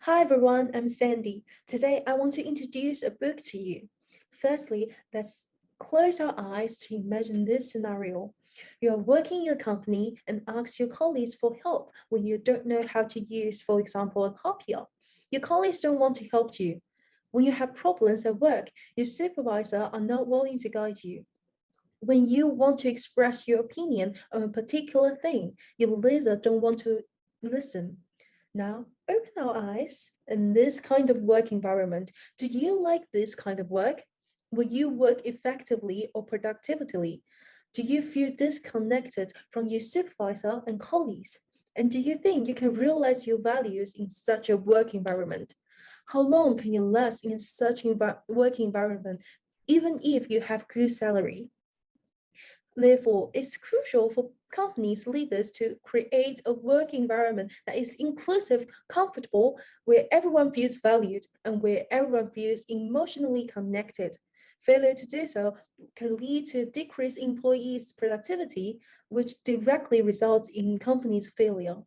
Hi everyone, I'm Sandy. Today I want to introduce a book to you. Firstly, let's close our eyes to imagine this scenario. You are working in a company and ask your colleagues for help when you don't know how to use, for example, a copier. Your colleagues don't want to help you. When you have problems at work, your supervisor are not willing to guide you. When you want to express your opinion on a particular thing, your leader don't want to listen. Now, open our eyes in this kind of work environment. Do you like this kind of work? Will you work effectively or productively? Do you feel disconnected from your supervisor and colleagues? And do you think you can realize your values in such a work environment? How long can you last in such work environment, even if you have good salary? Therefore, it's crucial for companies leaders to create a work environment that is inclusive, comfortable, where everyone feels valued and where everyone feels emotionally connected. Failure to do so can lead to decreased employees' productivity, which directly results in companies' failure.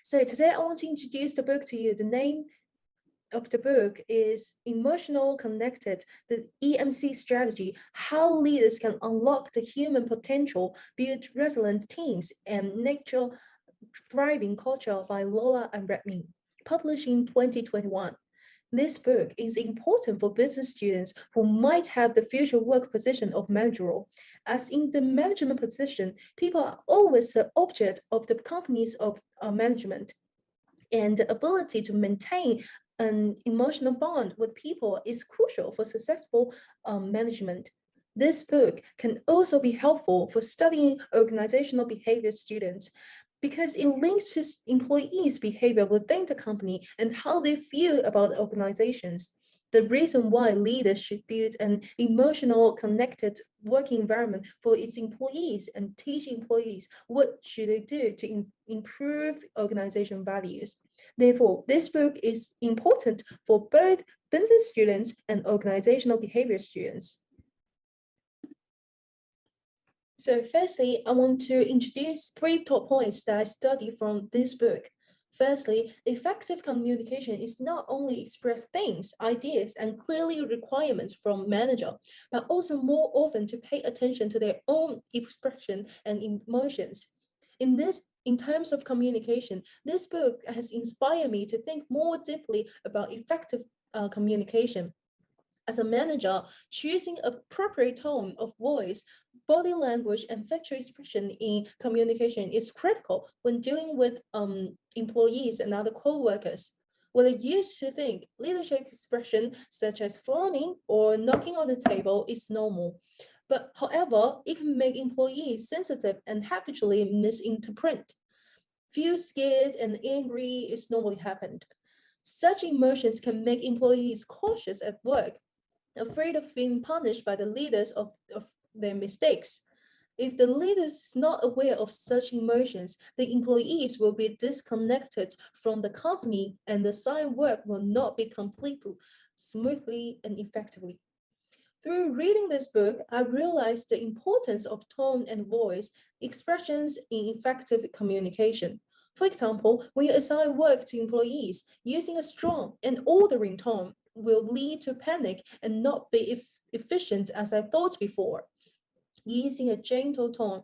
So today I want to introduce the book to you. The name of the book is Emotional Connected, the EMC strategy, how leaders can unlock the human potential, build resilient teams, and nurture thriving culture by Lola and Redmi, published in 2021. This book is important for business students who might have the future work position of managerial. As in the management position, people are always the object of the company's of management, and the ability to maintain an emotional bond with people is crucial for successful management. This book can also be helpful for studying organizational behavior students because it links to employees' behavior within the company and how they feel about organizations. The reason why leaders should build an emotional, connected working environment for its employees and teach employees what should they do to improve organization values. Therefore, this book is important for both business students and organizational behavior students. So firstly, I want to introduce three top points that I studied from this book. Firstly, effective communication is not only express things, ideas, and clearly requirements from manager, but also more often to pay attention to their own expression and emotions. In terms of communication, this book has inspired me to think more deeply about effective communication. As a manager, choosing appropriate tone of voice, body language, and facial expression in communication is critical when dealing with employees and other co-workers. What I used to think leadership expression such as frowning or knocking on the table is normal. But however, it can make employees sensitive and habitually misinterpret. Feel scared and angry is normally happened. Such emotions can make employees cautious at work, afraid of being punished by the leaders of their mistakes. If the leader is not aware of such emotions, the employees will be disconnected from the company and the assigned work will not be completed smoothly and effectively. Through reading this book, I realized the importance of tone and voice expressions in effective communication. For example, when you assign work to employees, using a strong and ordering tone will lead to panic and not be efficient as I thought before. Using a gentle tone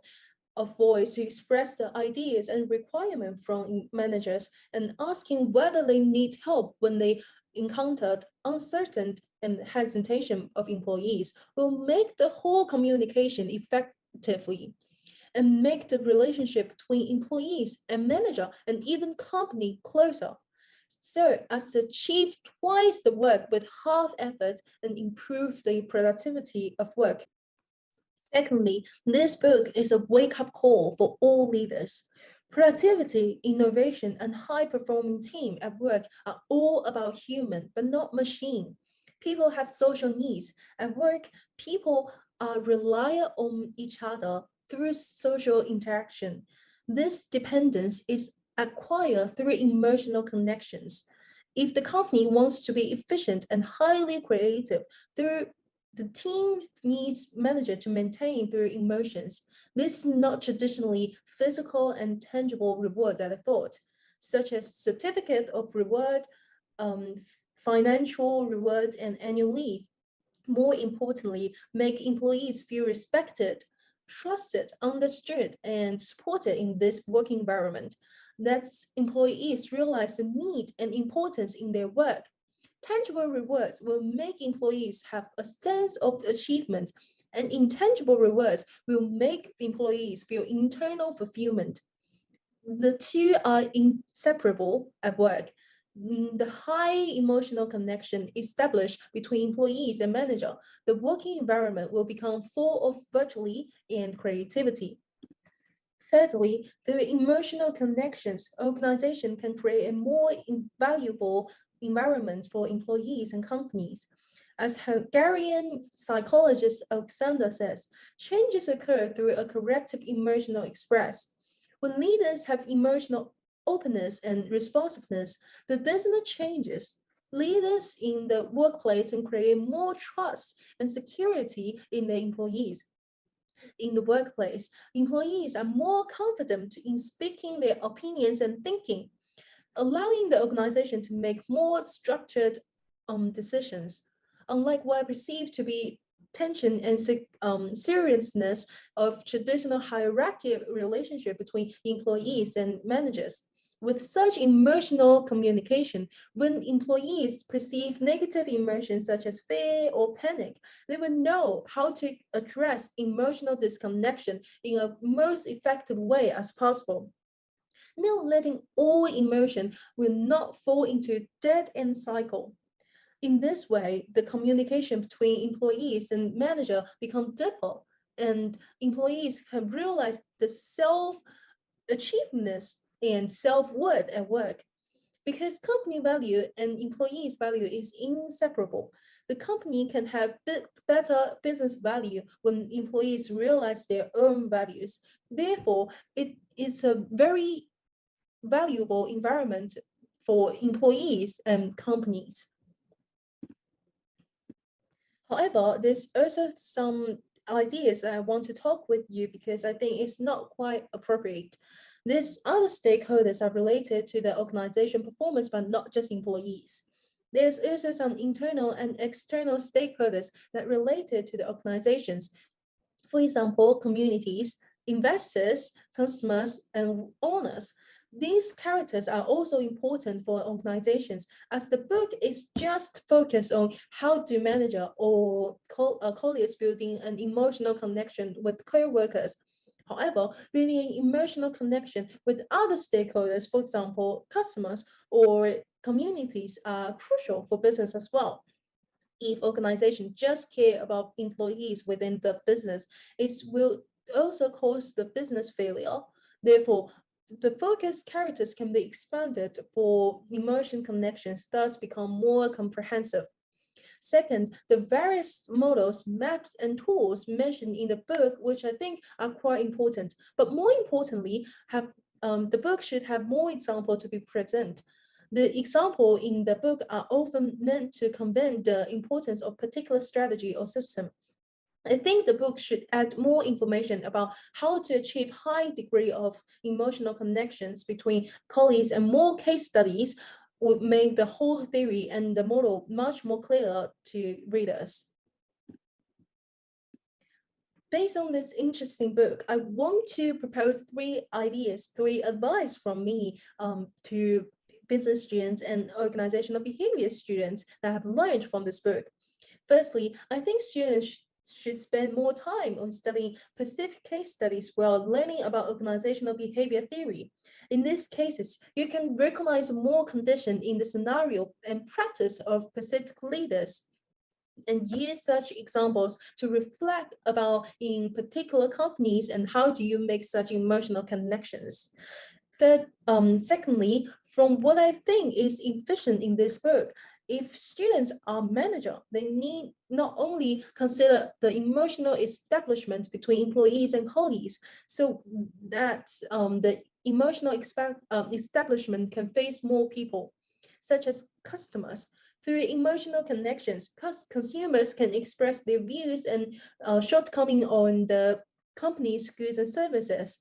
of voice to express the ideas and requirements from managers and asking whether they need help when they encountered uncertain and hesitation of employees will make the whole communication effectively and make the relationship between employees and manager and even company closer. So as to achieve twice the work with half effort and improve the productivity of work. Secondly, this book is a wake-up call for all leaders. Productivity, innovation, and high-performing team at work are all about human, but not machine. People have social needs. At work, people rely on each other through social interaction. This dependence is acquired through emotional connections. If the company wants to be efficient and highly creative through the team needs manager to maintain their emotions. This is not traditionally physical and tangible reward that I thought. such as certificate of reward, financial rewards, and annual leave. More importantly, make employees feel respected, trusted, understood, and supported in this work environment. That employees realize the need and importance in their work. Tangible rewards will make employees have a sense of achievement, and intangible rewards will make employees feel internal fulfillment. The two are inseparable at work. The high emotional connection established between employees and manager, the working environment will become full of virtually and creativity. Thirdly, through emotional connections, organization can create a more invaluable environment for employees and companies. As Hungarian psychologist Alexander says, changes occur through a corrective emotional express. When leaders have emotional openness and responsiveness, the business changes. Leaders in the workplace can create more trust and security in their employees. In the workplace, employees are more confident in speaking their opinions and thinking, allowing the organization to make more structured decisions. Unlike what I perceive to be tension and seriousness of traditional hierarchy relationship between employees and managers. With such emotional communication, when employees perceive negative emotions such as fear or panic, they will know how to address emotional disconnection in a most effective way as possible. Now letting all emotion will not fall into a dead-end cycle. In this way, the communication between employees and manager become deeper, and employees can realize the self-achievements and self-worth at work. Because company value and employees' value is inseparable, the company can have better business value when employees realize their own values. Therefore, it is a very valuable environment for employees and companies. However, there's also some ideas I want to talk with you because I think it's not quite appropriate. These other stakeholders are related to the organization performance, but not just employees. There's also some internal and external stakeholders that related to the organizations. For example, communities, investors, customers, and owners. These characters are also important for organizations as the book is just focused on how to manager or colleagues building an emotional connection with co-workers. However, building an emotional connection with other stakeholders, for example, customers or communities, are crucial for business as well. If organizations just care about employees within the business, it will also cause the business failure. Therefore, the focus characters can be expanded for emotion connections, thus become more comprehensive. Second, the various models, maps, and tools mentioned in the book, which I think are quite important, but more importantly, the book should have more example to be present. The example in the book are often meant to convey the importance of particular strategy or system. I think the book should add more information about how to achieve high degree of emotional connections between colleagues, and more case studies would make the whole theory and the model much more clear to readers. Based on this interesting book, I want to propose three ideas, three advice from me to business students and organizational behavior students that have learned from this book. Firstly, I think students should spend more time on studying specific case studies while learning about organizational behavior theory. In these cases, you can recognize more condition in the scenario and practice of specific leaders and use such examples to reflect about in particular companies and how do you make such emotional connections. Secondly, from what I think is efficient in this book, if students are manager, they need not only consider the emotional establishment between employees and colleagues, so that the emotional establishment can face more people, such as customers. Through emotional connections, consumers can express their views and shortcoming on the company's goods and services.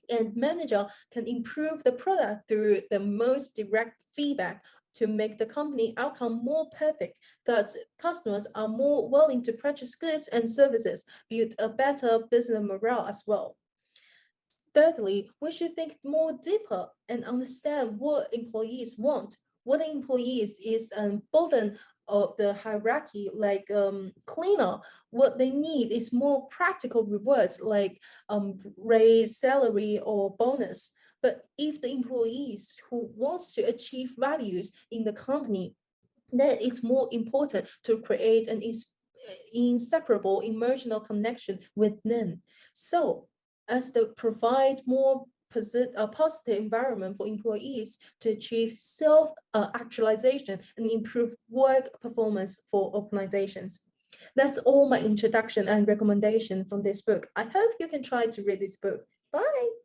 And manager can improve the product through the most direct feedback to make the company outcome more perfect. Thus, customers are more willing to purchase goods and services, build a better business morale as well. Thirdly, we should think more deeper and understand what employees want. What the employees is bottom of the hierarchy, like cleaner. What they need is more practical rewards, like raise salary or bonus. But if the employees who wants to achieve values in the company, then it's more important to create an inseparable emotional connection with them. So as to provide more a positive environment for employees to achieve self-actualization and improve work performance for organizations. That's all my introduction and recommendation from this book. I hope you can try to read this book. Bye.